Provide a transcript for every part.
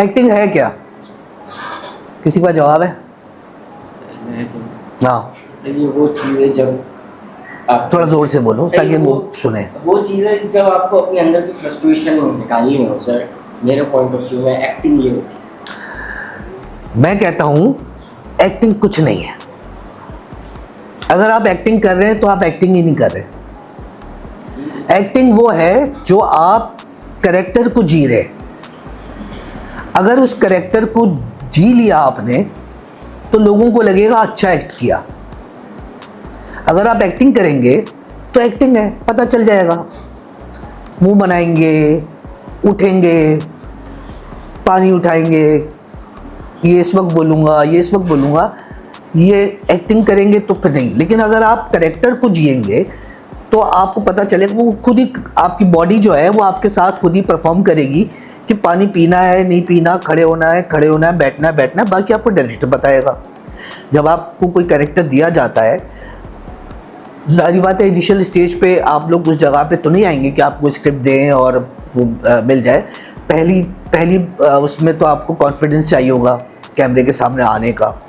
Acting है क्या? किसी का जवाब है? हाँ, सही वो चीज़ है जब आप थोड़ा जोर से बोलो ताकि वो सुने। वो चीज़ है जब आपको अपने अंदर की फ्रस्ट्रेशन निकालनी हो सर। मेरे पॉइंट ऑफ व्यू में एक्टिंग ये होती है। मैं कहता हूं एक्टिंग कुछ नहीं है। अगर आप एक्टिंग कर रहे हैं तो आप एक्टिंग ही नहीं कर रहे। एक्टिंग वो है जो आप कैरेक्टर को जी रहे हैं। अगर उस कैरेक्टर को जी लिया आपने तो लोगों को लगेगा अच्छा एक्ट किया। अगर आप एक्टिंग करेंगे तो एक्टिंग है, पता चल जाएगा। मुंह बनाएंगे, उठेंगे, पानी उठाएंगे, ये इस वक्त बोलूँगा, ये इस वक्त बोलूँगा, ये एक्टिंग करेंगे तो फिर नहीं। लेकिन अगर आप कैरेक्टर को जिएंगे तो आपको पता चलेगा, वो खुद ही आपकी बॉडी जो है वो आपके साथ खुद ही परफॉर्म करेगी कि पानी पीना है नहीं पीना, खड़े होना है खड़े होना है, बैठना है बैठना है, बाकी आपको डायरेक्टर बताएगा। जब आपको कोई कैरेक्टर दिया जाता है, सारी बात है, इनिशियल स्टेज पे आप लोग उस जगह पे तो नहीं आएंगे कि आपको स्क्रिप्ट दें और वो मिल जाए। पहली उसमें तो आपको कॉन्फिडेंस चाहिए होगा कैमरे के सामने आने का।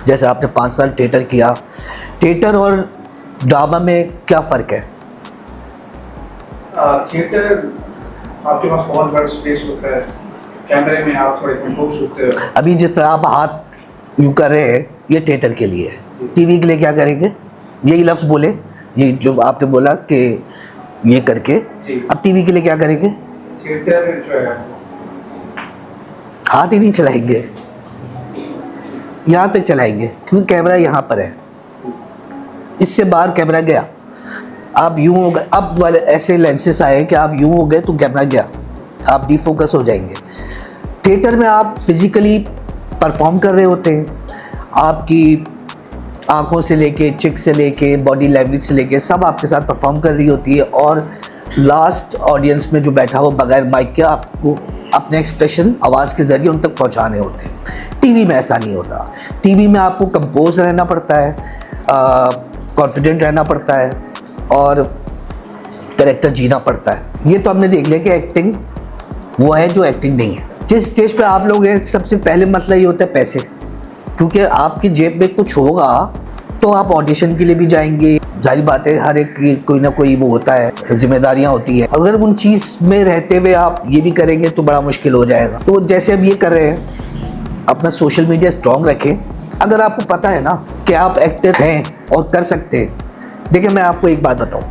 जैसे आपने 5 साल थिएटर किया, थिएटर और ड्रामा में क्या फ़र्क है? थिएटर आपके पास बहुत बड़ा स्पेस होता है, कैमरे में आप थोड़े कंपोज होते हो। अभी जिस तरह आप हाथ यूँ कर रहे हैं ये थिएटर के लिए है। टीवी के लिए क्या करेंगे? यही लफ्ज़ बोले, ये जो आपने बोला कि ये करके। अब टीवी के लिए क्या करेंगे? थिएटर जो है हाथ ही नहीं चलाएंगे, यहाँ तक चलाएंगे क्योंकि कैमरा यहाँ पर है। इससे बाहर कैमरा गया, आप यूँ हो गए। अब वाले ऐसे लेंसेस आए कि आप यूँ हो गए तो कैमरा गया, आप डिफोकस हो जाएंगे। थिएटर में आप फिजिकली परफॉर्म कर रहे होते हैं, आपकी आंखों से लेके, चिक से लेके, बॉडी लैंग्वेज से लेके सब आपके साथ परफॉर्म कर रही होती है। और लास्ट ऑडियंस में जो बैठा हो बगैर माइक के आपको अपने एक्सप्रेशन आवाज़ के ज़रिए उन तक पहुंचाने होते हैं। टीवी में ऐसा नहीं होता। टीवी में आपको कंपोज रहना पड़ता है, कॉन्फिडेंट रहना पड़ता है और कैरेक्टर जीना पड़ता है। ये तो हमने देख लिया कि एक्टिंग वो है जो एक्टिंग नहीं है। जिस स्टेज पे आप लोग हैं सबसे पहले मसला ये होता है पैसे, क्योंकि आपकी जेब में कुछ होगा तो आप ऑडिशन के लिए भी जाएंगे। जारी बात है, हर एक की कोई ना कोई वो होता है, जिम्मेदारियां होती है। अगर उन चीज़ में रहते हुए आप ये भी करेंगे तो बड़ा मुश्किल हो जाएगा। तो जैसे अब ये कर रहे हैं, अपना सोशल मीडिया स्ट्रॉन्ग रखें। अगर आपको पता है ना कि आप एक्टर हैं और कर सकते हैं। देखिए मैं आपको एक बात बताऊं,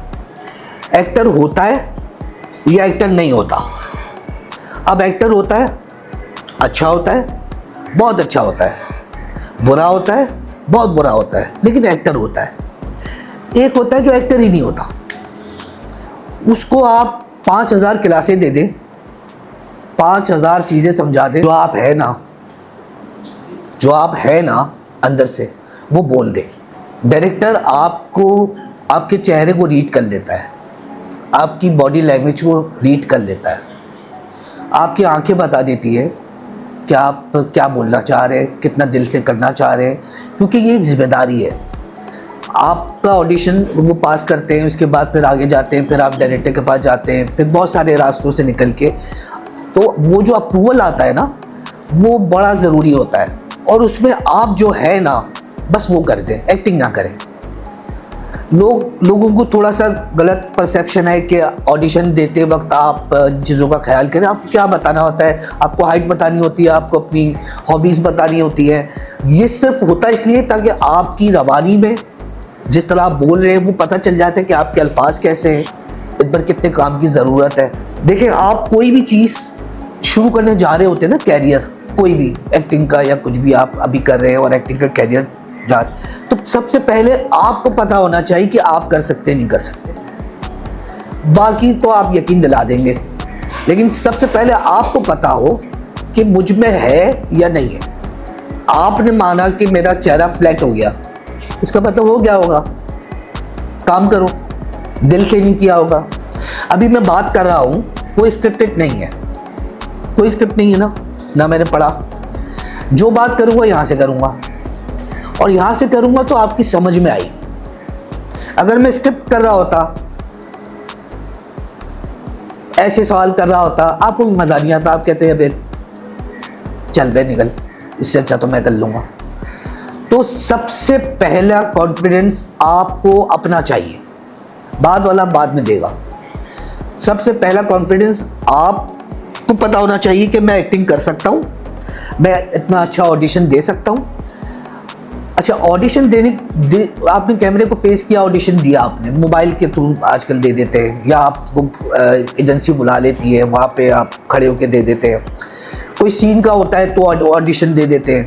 एक्टर होता है या एक्टर नहीं होता। अब एक्टर होता है, अच्छा होता है, बहुत अच्छा होता है, बुरा होता है, बहुत बुरा होता है, लेकिन एक्टर होता है। एक होता है जो एक्टर ही नहीं होता, उसको आप 5000 क्लासें दे दें, 5000 चीज़ें समझा दें, जो आप है ना अंदर से वो बोल दे। डायरेक्टर आपको आपके चेहरे को रीड कर लेता है, आपकी बॉडी लैंग्वेज को रीड कर लेता है, आपकी आंखें बता देती है कि आप क्या बोलना चाह रहे हैं, कितना दिल से करना चाह रहे हैं, क्योंकि ये एक जिम्मेदारी है। आपका ऑडिशन वो पास करते हैं, उसके बाद फिर आगे जाते हैं, फिर आप डायरेक्टर के पास जाते हैं, फिर बहुत सारे रास्तों से निकल के, तो वो जो अप्रूवल आता है ना वो बड़ा ज़रूरी होता है। और उसमें आप जो है ना बस वो कर दें, एक्टिंग ना करें। लोगों को थोड़ा सा गलत परसेप्शन है कि ऑडिशन देते वक्त आप चीज़ों का ख्याल करें। आपको क्या बताना होता है, आपको हाइट बतानी होती है, आपको अपनी हॉबीज़ बतानी होती है। ये सिर्फ होता है इसलिए ताकि आपकी रवानी में जिस तरह आप बोल रहे हैं वो पता चल जाता है कि आपके अल्फाज कैसे हैं, इन पर कितने काम की ज़रूरत है। देखिए आप कोई भी चीज़ शुरू करने जा रहे होते हैं ना, कैरियर कोई भी, एक्टिंग का या कुछ भी आप अभी कर रहे हैं और एक्टिंग का कैरियर जा, तो सबसे पहले आपको पता होना चाहिए कि आप कर सकते नहीं कर सकते। बाकी तो आप यकीन दिला देंगे, लेकिन सबसे पहले आपको पता हो कि मुझ में है या नहीं है। आपने माना कि मेरा चेहरा फ्लैट हो गया, इसका मतलब हो गया होगा, काम करो, दिल से नहीं किया होगा। अभी मैं बात कर रहा हूँ, कोई स्क्रिप्टेड नहीं है, कोई स्क्रिप्ट नहीं है ना मैंने पढ़ा। जो बात करूँगा यहाँ से करूँगा और यहाँ से करूँगा तो आपकी समझ में आई। अगर मैं स्क्रिप्ट कर रहा होता, ऐसे सवाल कर रहा होता, आपको भी मज़ा नहीं आता, आप कहते हैं चल बे निकल, इससे अच्छा तो मैं कर लूँगा। तो सबसे पहला कॉन्फिडेंस आपको अपना चाहिए, बाद वाला बाद में देगा। सबसे पहला कॉन्फिडेंस आपको पता होना चाहिए कि मैं एक्टिंग कर सकता हूँ, मैं इतना अच्छा ऑडिशन दे सकता हूँ। अच्छा, ऑडिशन आपने कैमरे को फेस किया, ऑडिशन दिया आपने, मोबाइल के थ्रू आजकल दे देते हैं, या आप एजेंसी बुला लेती है, वहाँ पे आप खड़े होके दे देते हैं। कोई सीन का होता है तो ऑडिशन दे देते हैं,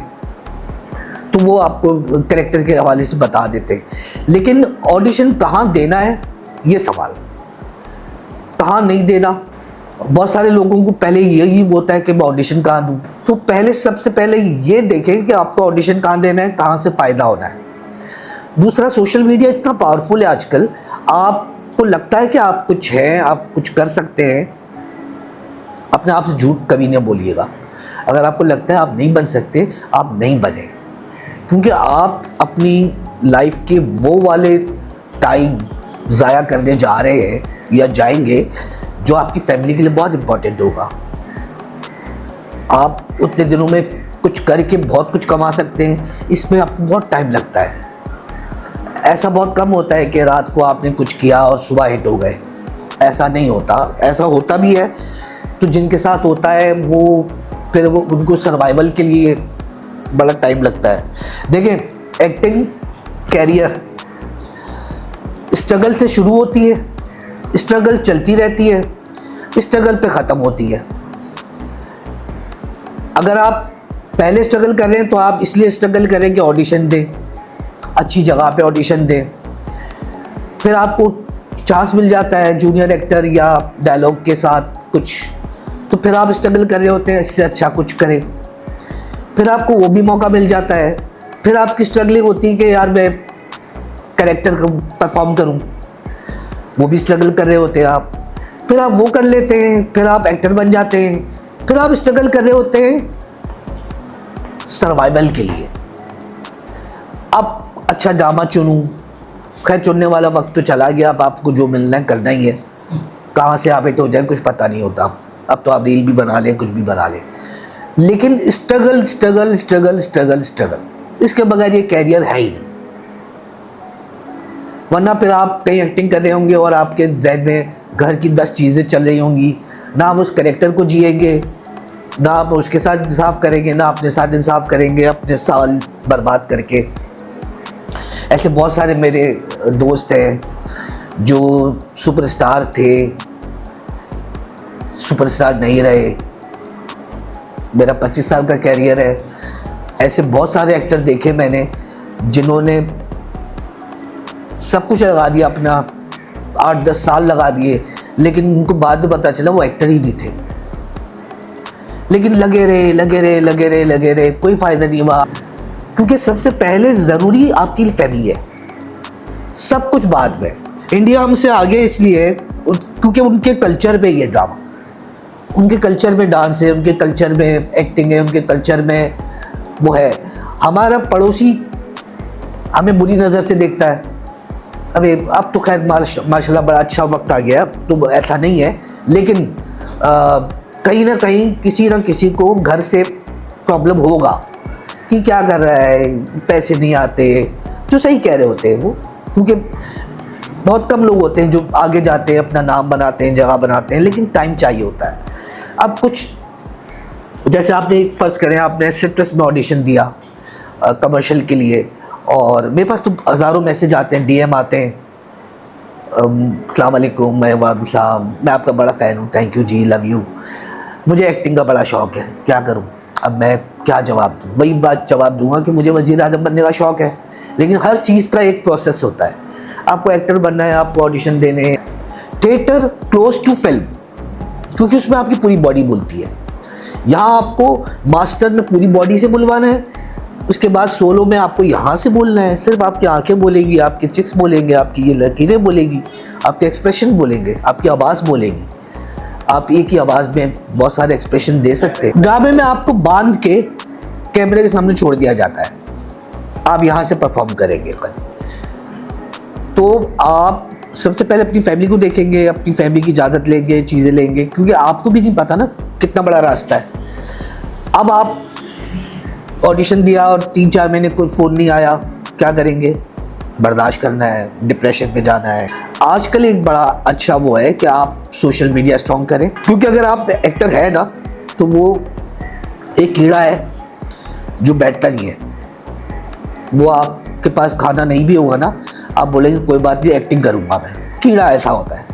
तो वो आपको कैरेक्टर के हवाले से बता देते हैं। लेकिन ऑडिशन कहाँ देना है ये सवाल, कहाँ नहीं देना। बहुत सारे लोगों को पहले यही होता है कि मैं ऑडिशन कहाँ दूँ। तो पहले सबसे पहले ये देखें कि आपको ऑडिशन कहाँ देना है, कहाँ से फ़ायदा होना है। दूसरा, सोशल मीडिया इतना पावरफुल है आजकल, आपको लगता है कि आप कुछ हैं, आप कुछ कर सकते हैं, अपने आप से झूठ कभी नहीं बोलिएगा। अगर आपको लगता है आप नहीं बन सकते, आप नहीं बने, क्योंकि आप अपनी लाइफ के वो वाले टाइम ज़ाया करने जा रहे हैं या जाएंगे जो आपकी फैमिली के लिए बहुत इम्पोर्टेंट होगा। आप उतने दिनों में कुछ करके बहुत कुछ कमा सकते हैं, इसमें आपको बहुत टाइम लगता है। ऐसा बहुत कम होता है कि रात को आपने कुछ किया और सुबह हिट हो गए, ऐसा नहीं होता। ऐसा होता भी है तो जिनके साथ होता है वो फिर वो उनको सर्वाइवल के लिए बड़ा टाइम लगता है। देखिए, एक्टिंग कैरियर स्ट्रगल से शुरू होती है, स्ट्रगल चलती रहती है, स्ट्रगल पे ख़त्म होती है। अगर आप पहले स्ट्रगल कर रहे हैं तो आप इसलिए स्ट्रगल करें कि ऑडिशन दें, अच्छी जगह पे ऑडिशन दें, फिर आपको चांस मिल जाता है जूनियर एक्टर या डायलॉग के साथ कुछ, तो फिर आप स्ट्रगल कर रहे होते हैं इससे अच्छा कुछ करें, फिर आपको वो भी मौका मिल जाता है, फिर आपकी स्ट्रगलिंग होती है कि यार मैं कैरेक्टर को परफॉर्म करूं, वो भी स्ट्रगल कर रहे होते हैं आप, फिर आप वो कर लेते हैं, फिर आप एक्टर बन जाते हैं, फिर आप स्ट्रगल कर रहे होते हैं सर्वाइवल के लिए। अब अच्छा ड्रामा चुनूं, खैर चुनने वाला वक्त तो चला गया, अब आपको जो मिलना है करना ही है, कहाँ से आप हिट हो जाए कुछ पता नहीं होता। अब तो आप रील भी बना लें, कुछ भी बना लें, लेकिन struggle struggle struggle struggle struggle, इसके बगैर ये कैरियर है ही नहीं। वरना फिर आप कहीं एक्टिंग कर रहे होंगे और आपके जहन में घर की 10 चीज़ें चल रही होंगी, ना आप उस कैरेक्टर को जिएंगे, ना आप उसके साथ इंसाफ करेंगे, ना अपने साथ इंसाफ करेंगे, अपने साल बर्बाद करके। ऐसे बहुत सारे मेरे दोस्त हैं जो सुपरस्टार थे, सुपरस्टार नहीं रहे। मेरा 25 साल का कैरियर है, ऐसे बहुत सारे एक्टर देखे मैंने जिन्होंने सब कुछ लगा दिया, अपना 8-10 साल लगा दिए, लेकिन उनको बाद में पता चला वो एक्टर ही नहीं थे। लेकिन लगे रहे लगे रहे लगे रहे लगे रहे, कोई फ़ायदा नहीं हुआ, क्योंकि सबसे पहले ज़रूरी आपकी फैमिली है, सब कुछ बाद में। इंडिया हमसे आगे इसलिए क्योंकि उनके कल्चर में ये ड्रामा, उनके कल्चर में डांस है, उनके कल्चर में एक्टिंग है, उनके कल्चर में वो है। हमारा पड़ोसी हमें बुरी नज़र से देखता है। अबे अब तो खैर माशाल्लाह बड़ा अच्छा वक्त आ गया, तो ऐसा नहीं है, लेकिन कहीं ना कहीं किसी ना किसी को घर से प्रॉब्लम होगा कि क्या कर रहा है, पैसे नहीं आते, जो सही कह रहे होते हैं वो, क्योंकि बहुत कम लोग होते हैं जो आगे जाते हैं, अपना नाम बनाते हैं, जगह बनाते हैं, लेकिन टाइम चाहिए होता है। अब कुछ जैसे आपने फ़र्ज़ करें आपने सिट्रस में ऑडिशन दिया कमर्शियल के लिए, और मेरे पास तो हज़ारों मैसेज आते हैं, डीएम आते हैं, अस्सलाम वालेकुम, मैं आपका बड़ा फ़ैन हूँ, thank you ji, love you, मुझे एक्टिंग का बड़ा शौक़ है, क्या करूँ। अब मैं क्या जवाब दूँ? वही बात जवाब दूँगा कि मुझे वज़ीर आज़म बनने का शौक़ है, लेकिन हर चीज़ का एक प्रोसेस होता है। आपको एक्टर बनना है, आपको ऑडिशन देने हैं। थिएटर क्लोज टू फिल्म, क्योंकि उसमें आपकी पूरी बॉडी बोलती है। यहाँ आपको मास्टर में पूरी बॉडी से बुलवाना है, उसके बाद सोलो में आपको यहाँ से बोलना है, सिर्फ आपकी आंखें बोलेंगी, आपके चिक्स बोलेंगे, आपकी ये लकीरें बोलेंगी, आपके एक्सप्रेशन बोलेंगे, आपकी आवाज़ बोलेगी। आप एक ही आवाज़ में बहुत सारे एक्सप्रेशन दे सकते हैं। ड्रामे में आपको बांध के कैमरे के सामने छोड़ दिया जाता है, आप यहाँ से परफॉर्म करेंगे कल। तो आप सबसे पहले अपनी फैमिली को देखेंगे, अपनी फैमिली की इजाज़त लेंगे, चीज़ें लेंगे, क्योंकि आपको भी नहीं पता ना कितना बड़ा रास्ता है। अब आप ऑडिशन दिया और 3-4 महीने कोई फ़ोन नहीं आया, क्या करेंगे? बर्दाश्त करना है, डिप्रेशन में जाना है। आजकल एक बड़ा अच्छा वो है कि आप सोशल मीडिया स्ट्रॉन्ग करें, क्योंकि अगर आप एक्टर है ना तो वो एक कीड़ा है जो बैठता नहीं है। वो आपके पास खाना नहीं भी होगा ना, आप बोलेंगे कोई बात नहीं, एक्टिंग करूँगा मैं। कीड़ा ऐसा होता है,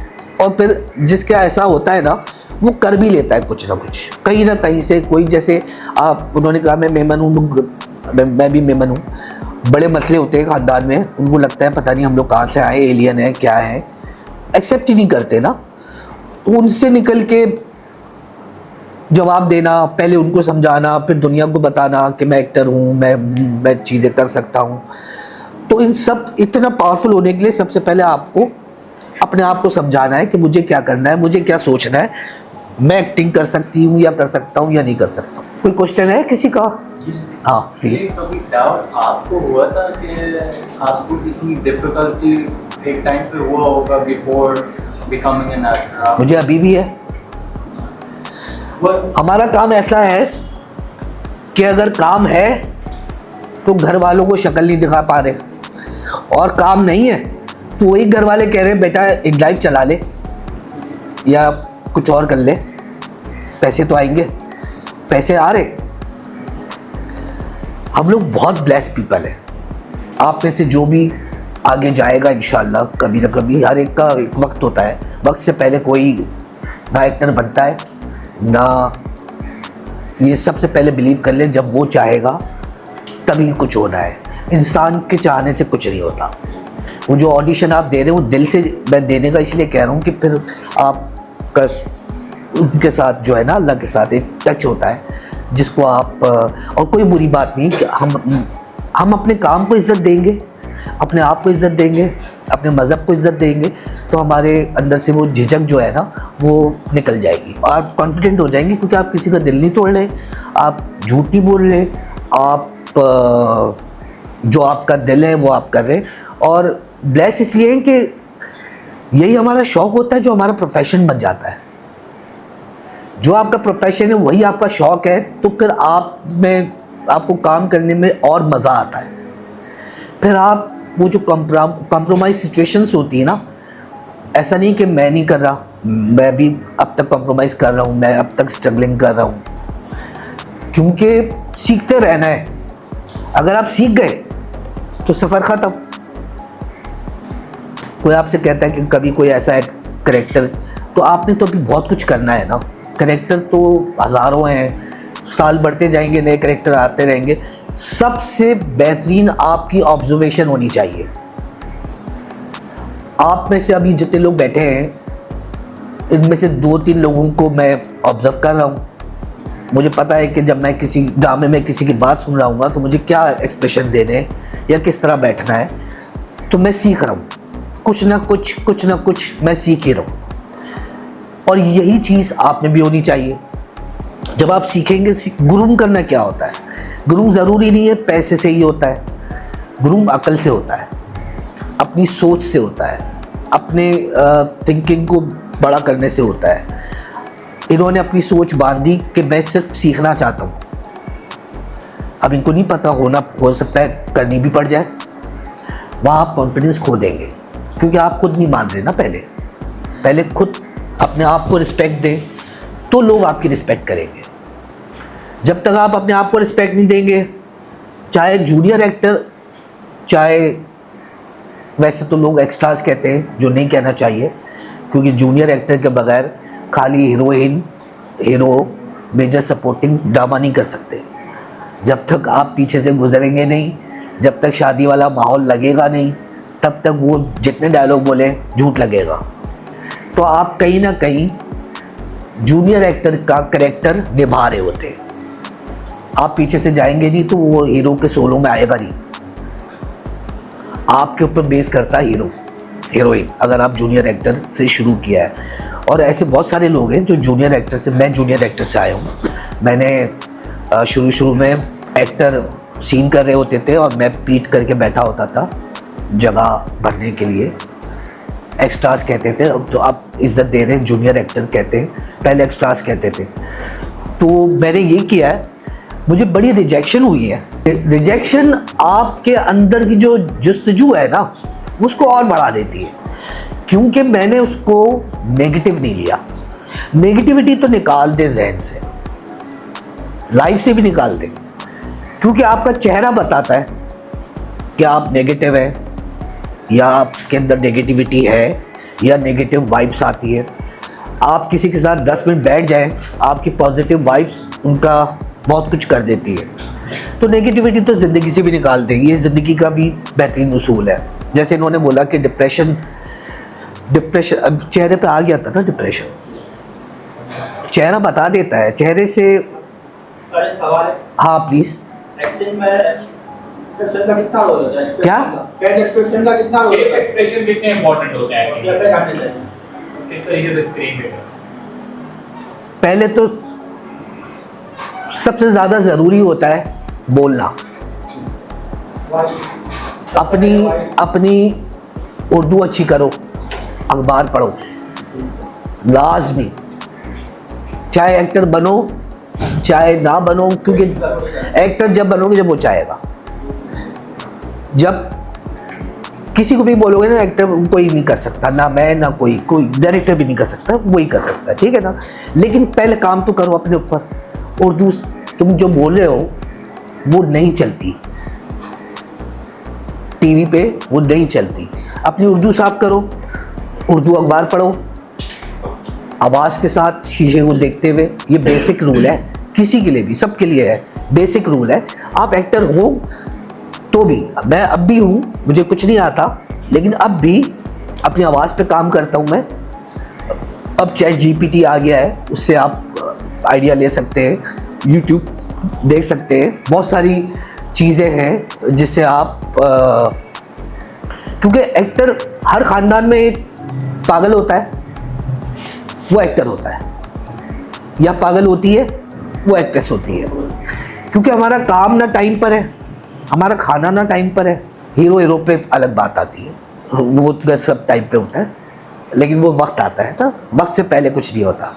और फिर जिसका ऐसा होता है ना वो कर भी लेता है कुछ ना कुछ, कहीं ना कहीं से। कोई जैसे आप, उन्होंने कहा मैं मेमन हूँ, मैं भी मेमन हूँ। बड़े मसले होते हैं ख़ानदान में, उनको लगता है पता नहीं हम लोग कहाँ से आए, एलियन है क्या है, एक्सेप्ट ही नहीं करते ना। तो उनसे निकल के जवाब देना, पहले उनको समझाना, फिर दुनिया को बताना कि मैं एक्टर हूँ, मैं चीज़ें कर सकता हूँ। तो इन सब इतना पावरफुल होने के लिए सबसे पहले आपको अपने आप को समझाना है कि मुझे क्या करना है, मुझे क्या सोचना है, मैं एक्टिंग कर सकती हूँ या कर सकता हूँ या नहीं कर सकता। कोई क्वेश्चन है किसी का? हाँ प्लीज। कभी डाउट आपको हुआ था कि आपको इतनी डिफिकल्टी एक टाइम पे हुआ होगा बिफोर बिकमिंग एन एक्टर? मुझे अभी भी है। हमारा काम ऐसा है कि अगर काम है तो घर वालों को शक्ल नहीं दिखा पा रहे, और काम नहीं है तो वही घर वाले कह रहे हैं बेटा एक ड्राइव चला ले या कुछ और कर ले, पैसे तो आएंगे। पैसे आ रहे। हम लोग बहुत ब्लेस्ड पीपल हैं। आप में से जो भी आगे जाएगा इंशाल्लाह कभी ना कभी, हर एक का एक वक्त होता है, वक्त से पहले कोई ना एक्टर बनता है ना। ये सबसे पहले बिलीव कर ले, जब वो चाहेगा तभी कुछ होना है। इंसान के चाहने से कुछ नहीं होता। वो जो ऑडिशन आप दे रहे हो दिल से मैं देने का इसलिए कह रहा हूँ कि फिर आपका उनके साथ जो है ना, अल्लाह के साथ एक टच होता है जिसको आप, और कोई बुरी बात नहीं कि हम अपने काम को इज़्ज़त देंगे, अपने आप को इज़्ज़त देंगे, अपने मज़हब को इज़्ज़त देंगे, तो हमारे अंदर से वो झिझक जो है ना वो निकल जाएगी। आप कॉन्फिडेंट हो जाएंगे क्योंकि आप किसी का दिल नहीं तोड़ रहे, आप झूठ नहीं बोल रहे, आप जो आपका दिल है वो आप कर रहे। और ब्लेस इसलिए है कि यही हमारा शौक़ होता है जो हमारा प्रोफेशन बन जाता है। जो आपका प्रोफेशन है वही आपका शौक़ है, तो फिर आपको काम करने में और मज़ा आता है। फिर आप वो जो कॉम्प्रोमाइज़ सिचुएशंस होती है ना, ऐसा नहीं कि मैं नहीं कर रहा, मैं भी अब तक कॉम्प्रोमाइज़ कर रहा हूँ, मैं अब तक स्ट्रगलिंग कर रहा हूँ, क्योंकि सीखते रहना है। अगर आप सीख गए तो सफ़र ख़त्म। कोई आपसे कहता है कि कभी कोई ऐसा है करेक्टर, तो आपने तो अभी बहुत कुछ करना है ना। करेक्टर तो हज़ारों हैं, साल बढ़ते जाएंगे, नए करेक्टर आते रहेंगे। सबसे बेहतरीन आपकी ऑब्जर्वेशन होनी चाहिए। आप में से अभी जितने लोग बैठे हैं इनमें से 2-3 लोगों को मैं ऑब्जर्व कर रहा हूँ। मुझे पता है कि जब मैं किसी ड्रामे में किसी की बात सुन रहा हूँ तो मुझे क्या एक्सप्रेशन देने या किस तरह बैठना है, तो मैं सीख रहा हूँ। कुछ ना कुछ मैं सीख ही रहा हूँ, और यही चीज़ आप में भी होनी चाहिए। जब आप सीखेंगे, गुरूम करना क्या होता है? गुरूम ज़रूरी नहीं है पैसे से ही होता है, गुरूम अकल से होता है, अपनी सोच से होता है, अपने थिंकिंग को बड़ा करने से होता है। इन्होंने अपनी सोच बांधी कि मैं सिर्फ सीखना चाहता हूँ। अब इनको नहीं पता, हो सकता है करनी भी पड़ जाए। वहाँ आप कॉन्फिडेंस खो देंगे, क्योंकि आप खुद नहीं मान रहे ना। पहले खुद अपने आप को रिस्पेक्ट दें तो लोग आपकी रिस्पेक्ट करेंगे। जब तक आप अपने आप को रिस्पेक्ट नहीं देंगे, चाहे जूनियर एक्टर, चाहे, वैसे तो लोग एक्स्ट्रास कहते हैं जो नहीं कहना चाहिए, क्योंकि जूनियर एक्टर के बगैर खाली heroine, hero, major supporting drama नहीं कर सकते। जब तक आप पीछे से गुजरेंगे नहीं, जब तक शादी वाला माहौल लगेगा नहीं, तब तक वो जितने डायलॉग बोले झूठ लगेगा। तो आप कहीं ना कहीं जूनियर एक्टर का कैरेक्टर निभा रहे होते हैं। आप पीछे से जाएंगे नहीं तो वो हीरो के सोलो में आएगा नहीं। आपके ऊपर बेस करता है हीरो, हीरोइन, अगर आप जूनियर एक्टर से शुरू किया है। और ऐसे बहुत सारे लोग हैं जो जूनियर एक्टर से, मैं जूनियर एक्टर से आया हूँ। मैंने शुरू में एक्टर सीन कर रहे होते थे और मैं पीट करके बैठा होता था जगह भरने के लिए। एक्स्ट्रास कहते थे, अब तो आप इज़्ज़त दे रहे हैं, जूनियर एक्टर कहते हैं, पहले एक्स्ट्रास कहते थे। तो मैंने ये किया है, मुझे बड़ी रिजेक्शन हुई है। रिजेक्शन आपके अंदर की जो जस्तजू है ना, उसको और बढ़ा देती है, क्योंकि मैंने उसको नेगेटिव नहीं लिया। नेगेटिविटी तो निकाल दे जहन से, लाइफ से भी निकाल दे, क्योंकि आपका चेहरा बताता है कि आप नेगेटिव हैं या आपके अंदर नेगेटिविटी है या नेगेटिव वाइब्स आती है। आप किसी के साथ 10 मिनट बैठ जाएं, आपकी पॉजिटिव वाइब्स उनका बहुत कुछ कर देती है। तो नेगेटिविटी तो ज़िंदगी से भी निकाल देंगे, ये ज़िंदगी का भी बेहतरीन उसूल है। जैसे इन्होंने बोला कि डिप्रेशन अब चेहरे पे आ गया था ना, डिप्रेशन चेहरा बता देता है, चेहरे से। अरे सवाल है, हाँ प्लीज़। एक्टिंग में एक्सप्रेशन का कितना रोल होता है? क्या? फेस एक्सप्रेशन का कितना रोल फेस होता है? एक्सप्रेशन कितने इंपॉर्टेंट होते हैं कैसे करने चाहिए? किस तरीके से स्क्रीन पे? पहले तो सबसे ज़्यादा ज़रूरी होता है बोलना। अपनी उर्दू अच्छी करो, अखबार पढ़ो लाजमी, चाहे एक्टर बनो चाहे ना बनो, क्योंकि एक्टर जब बनोगे जब वो चाहेगा। जब किसी को भी बोलोगे ना एक्टर, कोई नहीं कर सकता, ना मैं ना कोई डायरेक्टर भी नहीं कर सकता, वही कर सकता है, ठीक है ना। लेकिन पहले काम तो करो अपने ऊपर। उर्दू तुम जो बोल रहे हो वो नहीं चलती टीवी पे, वो नहीं चलती। अपनी उर्दू साफ करो, उर्दू अखबार पढ़ो आवाज़ के साथ, शीशे को देखते हुए। ये बेसिक रूल है, किसी के लिए भी, सबके लिए है, बेसिक रूल है। आप एक्टर हो तो भी, मैं अब भी हूँ, मुझे कुछ नहीं आता, लेकिन अब भी अपनी आवाज़ पे काम करता हूँ मैं। अब चैट जीपीटी आ गया है, उससे आप आइडिया ले सकते हैं, यूट्यूब देख सकते हैं, बहुत सारी चीज़ें हैं जिससे आप क्योंकि एक्टर, हर ख़ानदान में एक पागल होता है, वो एक्टर होता है, या पागल होती है वो एक्ट्रेस होती है। क्योंकि हमारा काम ना टाइम पर है, हमारा खाना ना टाइम पर है। हीरो हीरो पे अलग बात आती है, वो तो सब टाइम पे होता है, लेकिन वो वक्त आता है ना, वक्त से पहले कुछ नहीं होता।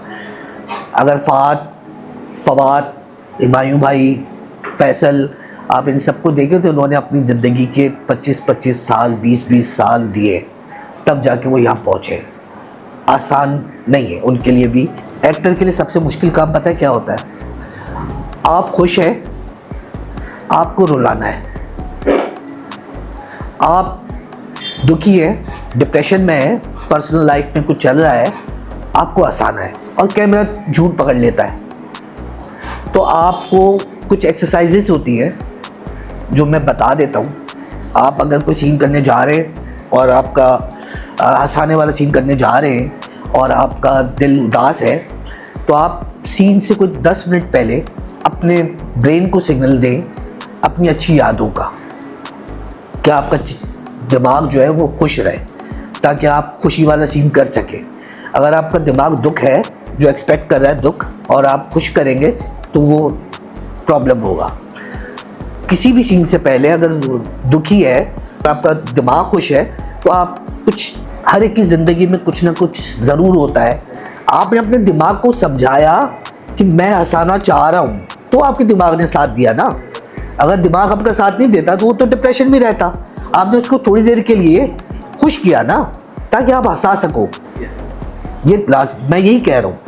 अगर फवाद, हुमायूं भाई, फैसल, आप इन सबको देखें तो उन्होंने अपनी ज़िंदगी के 25-25 साल, 20-20 साल दिए, तब जाके वो यहाँ पहुँचे। आसान नहीं है उनके लिए भी। एक्टर के लिए सबसे मुश्किल काम पता है क्या होता है? आप खुश हैं, आपको रुलाना है। आप दुखी हैं, डिप्रेशन में है, पर्सनल लाइफ में कुछ चल रहा है, आपको हंसाना है, और कैमरा झूठ पकड़ लेता है। तो आपको कुछ एक्सरसाइजेस होती है जो मैं बता देता हूँ। आप अगर कोई सीन करने जा रहे हैं और आपका हंसाने वाला सीन करने जा रहे हैं और आपका दिल उदास है, तो आप सीन से कुछ 10 मिनट पहले अपने ब्रेन को सिग्नल दें अपनी अच्छी यादों का, कि आपका दिमाग जो है वो खुश रहे, ताकि आप खुशी वाला सीन कर सकें। अगर आपका दिमाग दुख है, जो एक्सपेक्ट कर रहा है दुख, और आप खुश करेंगे तो वो प्रॉब्लम होगा। किसी भी सीन से पहले अगर दुखी है, आपका दिमाग खुश है, तो आप कुछ, हर एक की ज़िंदगी में कुछ ना कुछ ज़रूर होता है। आपने अपने दिमाग को समझाया कि मैं हंसाना चाह रहा हूँ, तो आपके दिमाग ने साथ दिया ना। अगर दिमाग आपका साथ नहीं देता तो वो तो डिप्रेशन में रहता। आपने उसको थोड़ी देर के लिए खुश किया ना, ताकि आप हंसा सको। ये लास्ट मैं यही कह रहा हूँ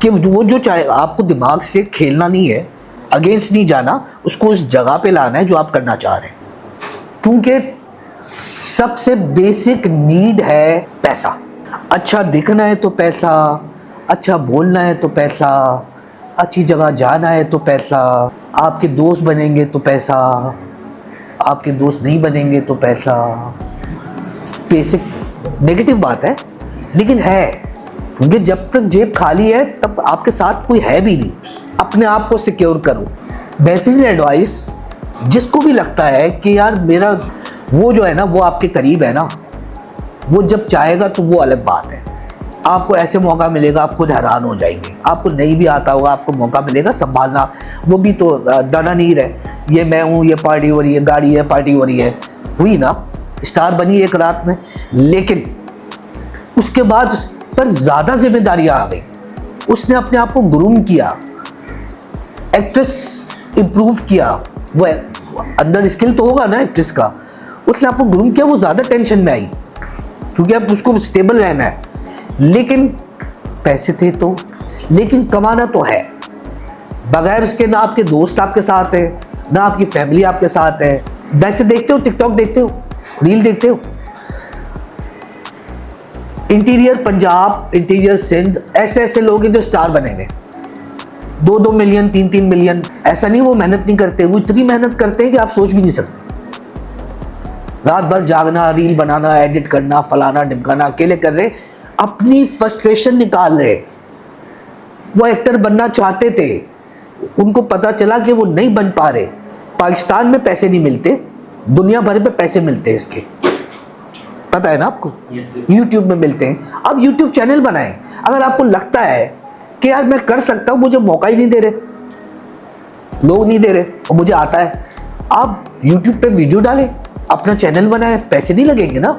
कि वो जो चाहे, आपको दिमाग से खेलना नहीं है, अगेंस्ट नहीं जाना, उसको उस जगह पे लाना है जो आप करना चाह रहे हैं। क्योंकि सबसे बेसिक नीड है पैसा। अच्छा दिखना है तो पैसा, अच्छा बोलना है तो पैसा, अच्छी जगह जाना है तो पैसा, आपके दोस्त बनेंगे तो पैसा, आपके दोस्त नहीं बनेंगे तो पैसा। बेसिक नेगेटिव बात है, लेकिन है, क्योंकि जब तक जेब खाली है तब आपके साथ कोई है भी नहीं। अपने आप को सिक्योर करो। बेहतरीन एडवाइस, जिसको भी लगता है कि यार मेरा वो जो है ना, वो आपके करीब है ना, वो जब चाहेगा तो वो अलग बात है। आपको ऐसे मौका मिलेगा, आप खुद हैरान हो जाएंगे। आपको नहीं भी आता होगा, आपको मौका मिलेगा संभालना, वो भी तो दाना नीर है। ये मैं हूँ, ये पार्टी हो रही है, गाड़ी है, पार्टी हो रही है, हुई ना, स्टार बनी एक रात में, लेकिन उसके बाद उस पर ज़्यादा जिम्मेदारियाँ आ गई। उसने अपने आप को ग्रूम किया। एक्ट्रेस इम्प्रूव किया, वो अंदर स्किल तो होगा ना एक्ट्रेस का, उसने आपको ग्रूम किया, वो ज़्यादा टेंशन में आई क्योंकि अब उसको स्टेबल रहना है। लेकिन पैसे थे तो, लेकिन कमाना तो है, बगैर उसके ना आपके दोस्त आपके साथ है, ना आपकी फैमिली आपके साथ है। वैसे देखते हो, टिकटॉक देखते हो, रील देखते हो, इंटीरियर पंजाब, इंटीरियर सिंध, ऐसे ऐसे लोग हैं जो स्टार बनेंगे, 2-2 मिलियन, 3-3 मिलियन। ऐसा नहीं वो मेहनत नहीं करते, वो इतनी मेहनत करते हैं कि आप सोच भी नहीं सकते। रात भर जागना, रील बनाना, एडिट करना, फलाना ढिमकाना, अकेले कर रहे, अपनी फ्रस्ट्रेशन निकाल रहे। वो एक्टर बनना चाहते थे, उनको पता चला कि वो नहीं बन पा रहे। पाकिस्तान में पैसे नहीं मिलते, दुनिया भर में पैसे मिलते हैं इसके, पता है ना आपको। YouTube में मिलते हैं। अब YouTube चैनल बनाएं। अगर आपको लगता है कि यार मैं कर सकता हूँ, मुझे मौका ही नहीं दे रहे, लोग नहीं दे रहे और मुझे आता है, आप YouTube पे वीडियो डालें, अपना चैनल बनाएं, पैसे नहीं लगेंगे ना,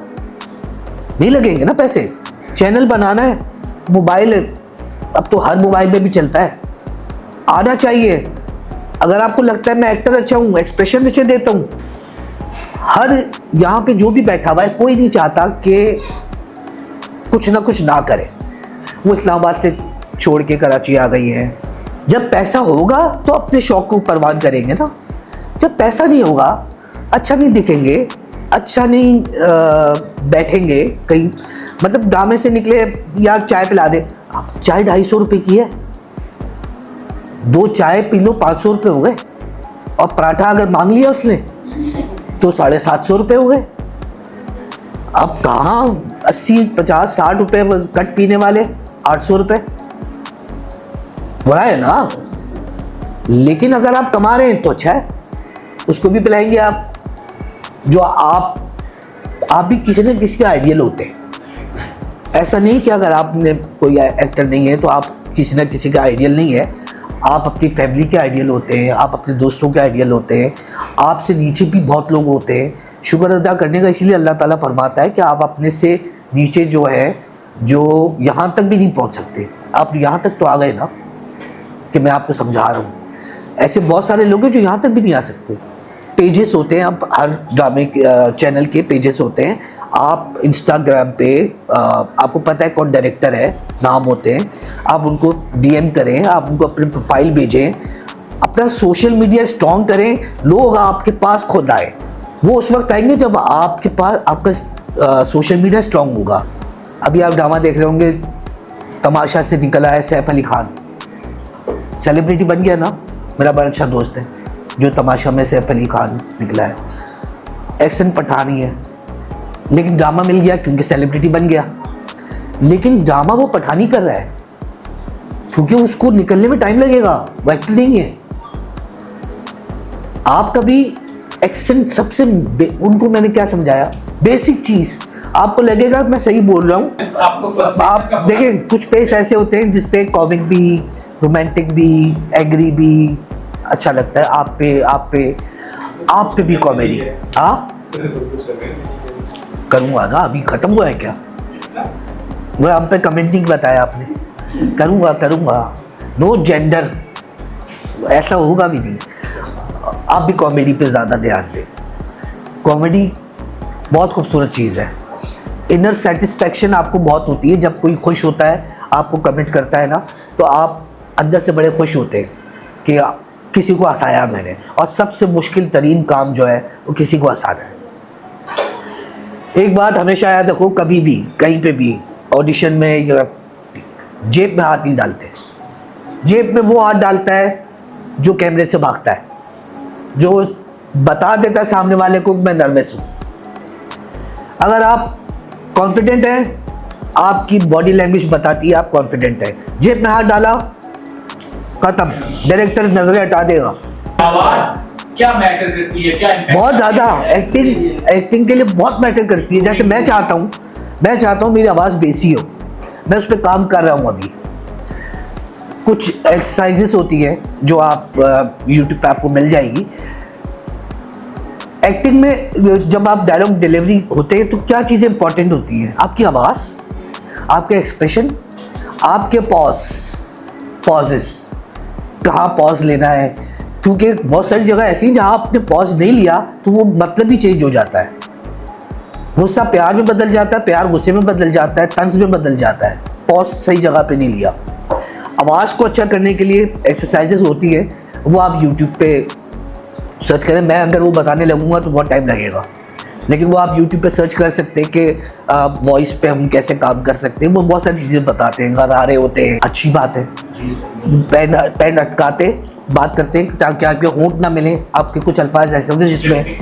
नहीं लगेंगे ना पैसे। चैनल बनाना है, मोबाइल अब तो हर मोबाइल में भी चलता है, आना चाहिए। अगर आपको लगता है मैं एक्टर अच्छा हूँ, एक्सप्रेशन अच्छे देता हूँ, हर यहाँ पे जो भी बैठा हुआ है कोई नहीं चाहता कि कुछ ना कुछ ना करे। वो इस्लामाबाद से छोड़ के कराची आ गई है। जब पैसा होगा तो अपने शौक को परवान करेंगे ना, जब पैसा नहीं होगा, अच्छा नहीं दिखेंगे, अच्छा नहीं बैठेंगे कहीं, मतलब ड्रामे से निकले यार चाय पिला दे, अब चाय 250 रुपये की है, 2 चाय पी लो 500 रुपये हो गए, और पराठा अगर मांग लिया उसने तो 750 रुपये हो गए। अब कहाँ 80, 50, 60 रुपये कट पीने वाले 800 रुपये, बुरा है ना। लेकिन अगर आप कमा रहे हैं तो अच्छा है, उसको भी पिलाएंगे आप, जो आप भी किसी न किसी के आइडियल होते हैं। ऐसा नहीं कि अगर आपने कोई एक्टर नहीं है तो आप किसी न किसी का आइडियल नहीं है, आप अपनी फैमिली के आइडियल होते हैं, आप अपने दोस्तों के आइडियल होते हैं, आपसे नीचे भी बहुत लोग होते हैं। शुक्र अदा करने का इसीलिए अल्लाह ताला फरमाता है कि आप अपने से नीचे जो है, जो यहाँ तक भी नहीं पहुँच सकते, आप यहाँ तक तो आ गए ना, कि मैं आपको समझा रहा हूँ। ऐसे बहुत सारे लोग हैं जो यहाँ तक भी नहीं आ सकते। पेजेस होते हैं, आप हर ड्रामे चैनल के पेजेस होते हैं, आप इंस्टाग्राम पे आपको पता है कौन डायरेक्टर है, नाम होते हैं, आप उनको DM करें, आप उनको अपनी प्रोफाइल भेजें, अपना सोशल मीडिया स्ट्रॉन्ग करें, लोग आपके पास खुद आए। वो उस वक्त आएंगे जब आपके पास आपका सोशल मीडिया स्ट्रॉन्ग होगा। अभी आप ड्रामा देख रहे होंगे, तमाशा से निकला है सैफ अली खान, सेलिब्रिटी बन गया ना, मेरा बड़ा अच्छा दोस्त है जो तमाशा में सैफ अली खान निकला है। एक्सेंट पठानी है, लेकिन ड्रामा मिल गया क्योंकि सेलिब्रिटी बन गया। लेकिन ड्रामा वो पठानी कर रहा है क्योंकि उसको निकलने में टाइम लगेगा, वो एक्टर नहीं है। आप कभी एक्सेंट सबसे उनको मैंने क्या समझाया, बेसिक चीज़ आपको लगेगा मैं सही बोल रहा हूँ। आप देखें कुछ फेस ऐसे होते हैं जिसपे कॉमिक भी, रोमांटिक भी, एग्री भी अच्छा लगता है। आप पे भी कॉमेडी। हाँ करूँगा ना, अभी ख़त्म हुआ है क्या? वो हम पे कमेंट नहीं बताया आपने। करूँगा नो जेंडर, ऐसा होगा भी नहीं। आप भी कॉमेडी पे ज़्यादा ध्यान दें। कॉमेडी बहुत खूबसूरत चीज़ है। इनर सेटिस्फैक्शन आपको बहुत होती है जब कोई खुश होता है, आपको कमेंट करता है ना, तो आप अंदर से बड़े खुश होते हैं कि किसी को हंसाया मैंने। और सबसे मुश्किल तरीन काम जो है वो किसी को हंसाना है। एक बात हमेशा याद रखो, कभी भी कहीं पे भी ऑडिशन में या जेब में हाथ नहीं डालते। जेब में वो हाथ डालता है जो कैमरे से भागता है, जो बता देता है सामने वाले को मैं नर्वस हूँ। अगर आप कॉन्फिडेंट हैं, आपकी बॉडी लैंग्वेज बताती है आप कॉन्फिडेंट है। जेब में हाथ डाला, खत्म, डायरेक्टर नजरें हटा देगा। आवाज क्या मैटर करती है, क्या impact बहुत ज़्यादा एक्टिंग के लिए बहुत मैटर करती है। जैसे मैं चाहता हूँ मेरी आवाज़ बेसी हो, मैं उस पर काम कर रहा हूँ। अभी कुछ एक्सरसाइजेस होती है जो आप YouTube पे आपको मिल जाएगी। एक्टिंग में जब आप डायलॉग डिलीवरी होते हैं तो क्या चीज़ें इंपॉर्टेंट होती हैं? आपकी आवाज़, आपके एक्सप्रेशन, आपके पॉजेस, कहाँ पॉज लेना है, क्योंकि बहुत सारी जगह ऐसी हैं जहाँ आपने पॉज नहीं लिया तो वो मतलब ही चेंज हो जाता है। गुस्सा प्यार में बदल जाता है, प्यार गुस्से में बदल जाता है, तंज में बदल जाता है। पॉज सही जगह पे नहीं लिया। आवाज़ को अच्छा करने के लिए एक्सरसाइजेस होती है, वो आप यूट्यूब पे सर्च करें। मैं अगर वो बताने लगूंगा तो बहुत टाइम लगेगा, लेकिन वो आप यूट्यूब पे सर्च कर सकते हैं कि वॉइस पे हम कैसे काम कर सकते हैं। वो बहुत सारी चीज़ें बताते हैं, गरारे होते हैं, अच्छी बात है। पैन अटकाते बात करते हैं ताकि आपके होंठ ना मिले, आपके कुछ अल्फाज ऐसे होंगे जिसमें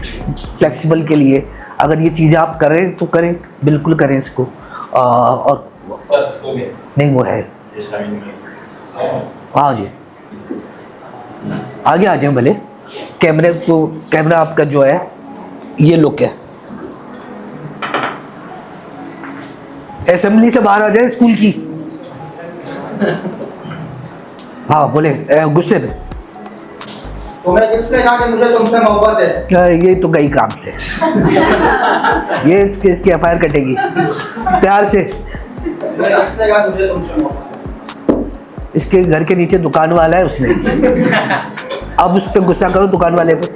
फ्लेक्सिबल के लिए अगर ये चीज़ें आप करें तो करें, बिल्कुल करें इसको। और बस हो गया। नहीं वो है, हाँ जी आगे आ जाए भले। कैमरा आपका जो है ये लुक है। असेंबली से बाहर आ जाए स्कूल की। हाँ बोले गुस्से में। तुम्हें किसने कहा कि मुझे तुमसे मोहब्बत है? ये तो गई काम थे। ये इसकी एफआईआर कटेगी प्यार से। तुम्हें किसने कहा मुझे तुमसे मोहब्बत है? इसके घर के नीचे दुकान वाला है उसने। अब उस पर गुस्सा करो दुकान वाले पे।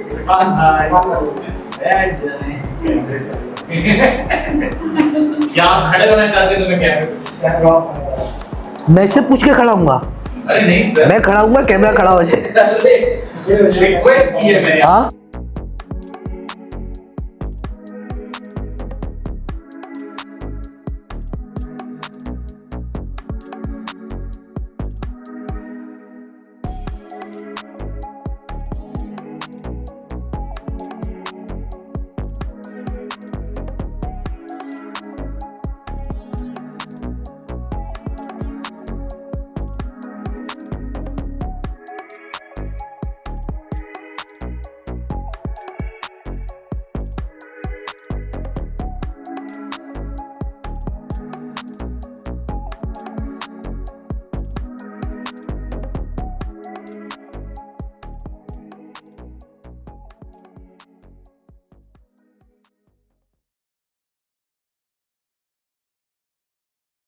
क्या आप खड़े होना चाहते हैं तो मैं क्या? मैं इससे पूछ के खड़ा हूँगा। अरे नहीं सर, मैं खड़ा हूँगा, कैमरा खड़ा हो जाए। रिक्वेस्ट की है मैंने। हाँ